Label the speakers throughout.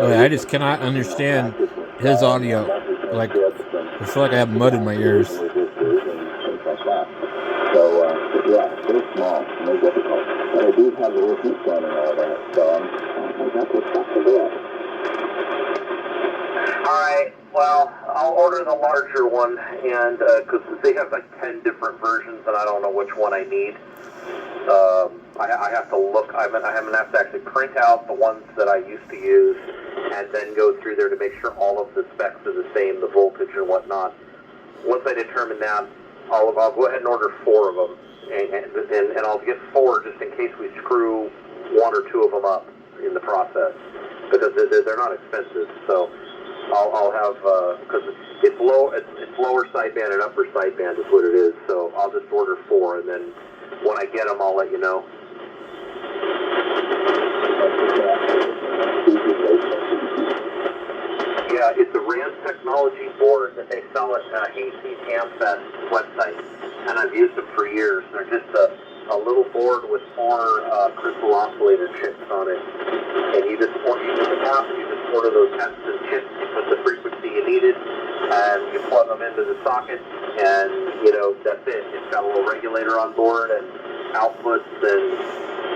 Speaker 1: Oh, yeah, I just cannot understand his audio. Like, I feel like I have mud in my ears.
Speaker 2: So, yeah, very small, no difficult. But I do have the repeat gun and all that, so I got this stuff to do. Alright, well, I'll order the larger one, and, because they have like 10 different versions, and I don't know which one I need. I have to look, I'm going to have to actually print out the ones that I used to use, and then go through there to make sure all of the specs are the same, the voltage and whatnot. Once I determine that, I'll go ahead and order 4 of them, and I'll get 4 just in case we screw 1 or 2 of them up in the process, because they're not expensive. So I'll have, because it's lower sideband and upper sideband is what it is. So I'll just order 4, and then when I get them, I'll let you know. Yeah, it's a RAND technology board that they sell at Hayseed AmFest website, and I've used them for years. They're just a little board with 4 crystal oscillator chips on it, and you just order those tests and chips, you put the frequency you needed, and you plug them into the socket, and that's it. It's got a little regulator on board and outputs and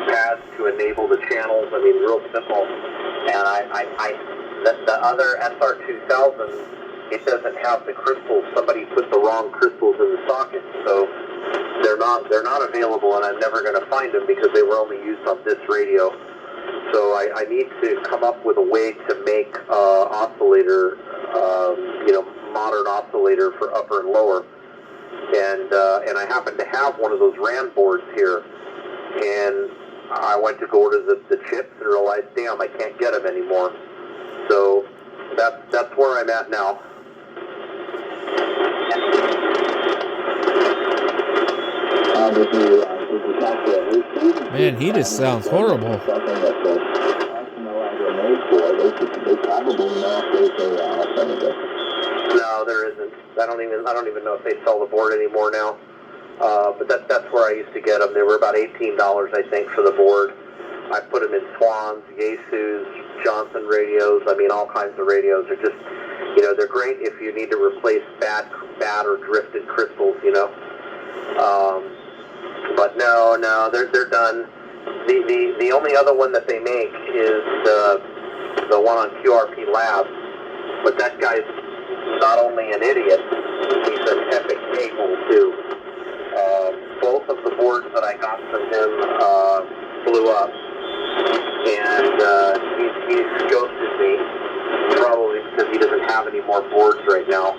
Speaker 2: pads to enable the channels. I mean, real simple. And the other SR2000, it doesn't have the crystals. Somebody put the wrong crystals in the socket, so they're not available, and I'm never going to find them because they were only used on this radio. So I need to come up with a way to make oscillator, modern oscillator for upper and lower. And I happen to have one of those RAND boards here, and I went to go order the chips and realized, damn, I can't get them anymore. So that's where I'm at now.
Speaker 1: Man, he just sounds horrible.
Speaker 2: No, there isn't. I don't even know if they sell the board anymore now. But that's where I used to get them. They were about $18, I think, for the board. I put them in Swans, Yaesus, Johnson radios. I mean, all kinds of radios are just, they're great if you need to replace bad or drifted crystals, But no, they're done. The only other one that they make is the one on QRP Labs, but that guy's not only an idiot, he's an epic cable too. Both of the boards that I got from him blew up, and he's ghosted me, probably because he doesn't have any more boards right now.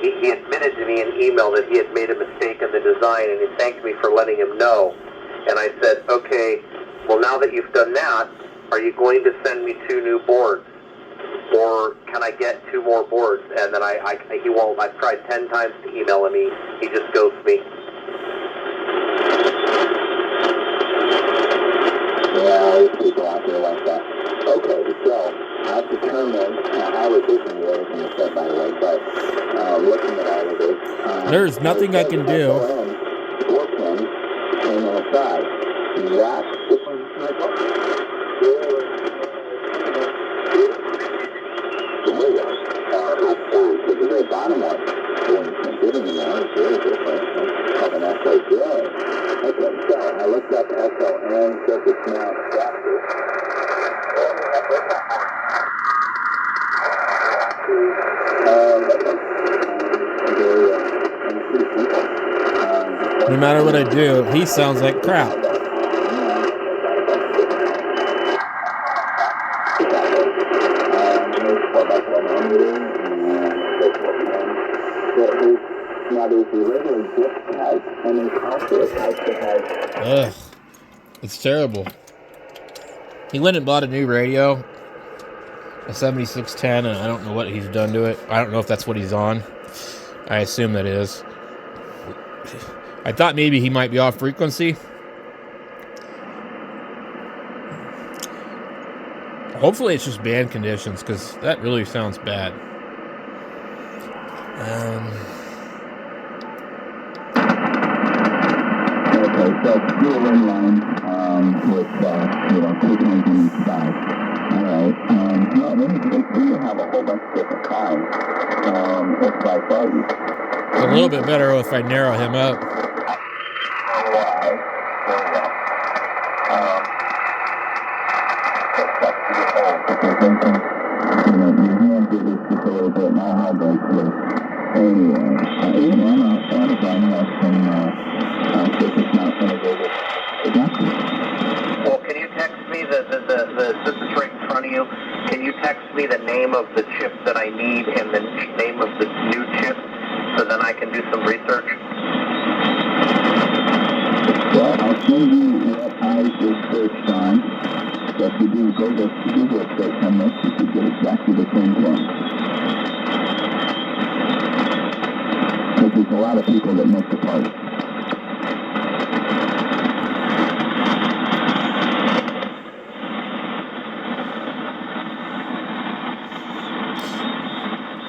Speaker 2: He admitted to me in email that he had made a mistake in the design, and he thanked me for letting him know. And I said, okay, well, now that you've done that, are you going to send me 2 new boards? Or can I get 2 more boards? And then he won't. I've tried 10 times to email him. He just ghosts me. Yeah, there's people out there like that. Okay, so I've determined how efficient it is, and it's said, by the way, but looking at all of this,
Speaker 1: there's nothing I can do.
Speaker 2: 4 pins and on the side. That's the one. The very bottom one, getting in there is very different. Something that's so good. Okay, so I looked up SLN, surface mount adapter.
Speaker 1: No matter what I do, he sounds like crap. Ugh, it's terrible. He went and bought a new radio, a 7610, and I don't know what he's done to it. I don't know if that's what he's on. I assume that is. I thought maybe he might be off frequency. Hopefully it's just band conditions, because that really sounds bad.
Speaker 2: Okay, so dual inline with 2 pins on each side. All right,
Speaker 3: whole bunch of different kinds. It's like, well,
Speaker 1: It's a little bit better if I narrow him up.
Speaker 2: Well, can you text me this is right in front of you. Can you text me the name of the chip that I need and the name of the new chip so then I can do some research?
Speaker 3: Well, I'll show you what I just searched on. So if you do Google search on this, you should get exactly the same thing. Because there's a lot of people that make the part.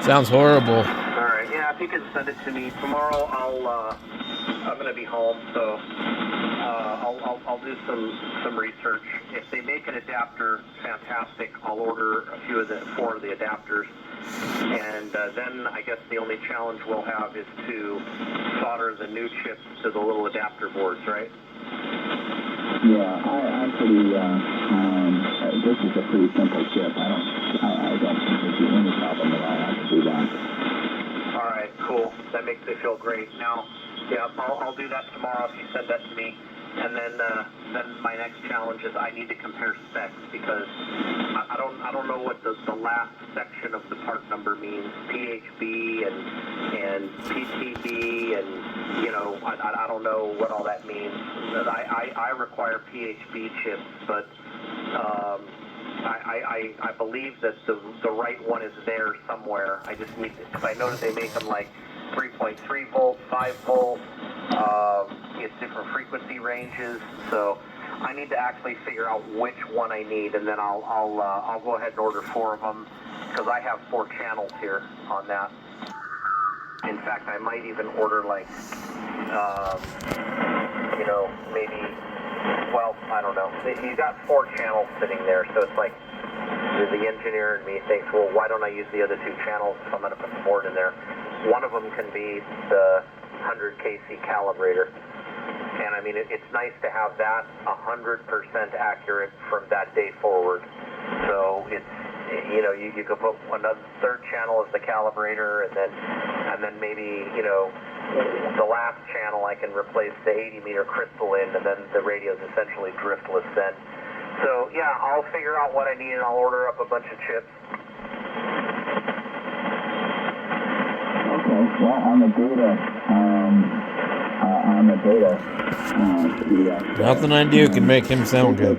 Speaker 1: Sounds horrible.
Speaker 2: All right, yeah, if you can send it to me tomorrow, I'm gonna be home, so I'll do some research. If they make an adapter, fantastic. I'll order four of the adapters, and then I guess the only challenge we'll have is to solder the new chips to the little adapter boards, right?
Speaker 3: Yeah, I'm pretty, this is a pretty simple chip. I don't think there'd be any problem at all. I can do that.
Speaker 2: All right, cool. That makes me feel great. Now, yeah, I'll do that tomorrow if you send that to me. And then my next challenge is I need to compare specs because I don't know what the last section of the part number means. PHB and PTB and, you know, I don't know what all that means. I require PHB chips, but I believe that the right one is there somewhere. I just need to, because I noticed they make them like 3.3 volts, 5 volts, it's different frequency ranges, so I need to actually figure out which one I need, and then I'll go ahead and order 4 of them, because I have 4 channels here on that. In fact, I might even order like, you know, maybe, well, I don't know. He's got 4 channels sitting there, so it's like the engineer in me thinks, well, why don't I use the other 2 channels if I'm going to put the board in there? One of them can be the 100 kc calibrator. And I mean, it's nice to have that 100% accurate from that day forward. So it's, you know, you could put another 3rd channel as the calibrator, and then maybe, you know, the last channel I can replace the 80 meter crystal in, and then the radio's essentially driftless then. So yeah, I'll figure out what I need and I'll order up a bunch of chips.
Speaker 3: Okay, well, on the data,
Speaker 1: Nothing I do can make him sound good.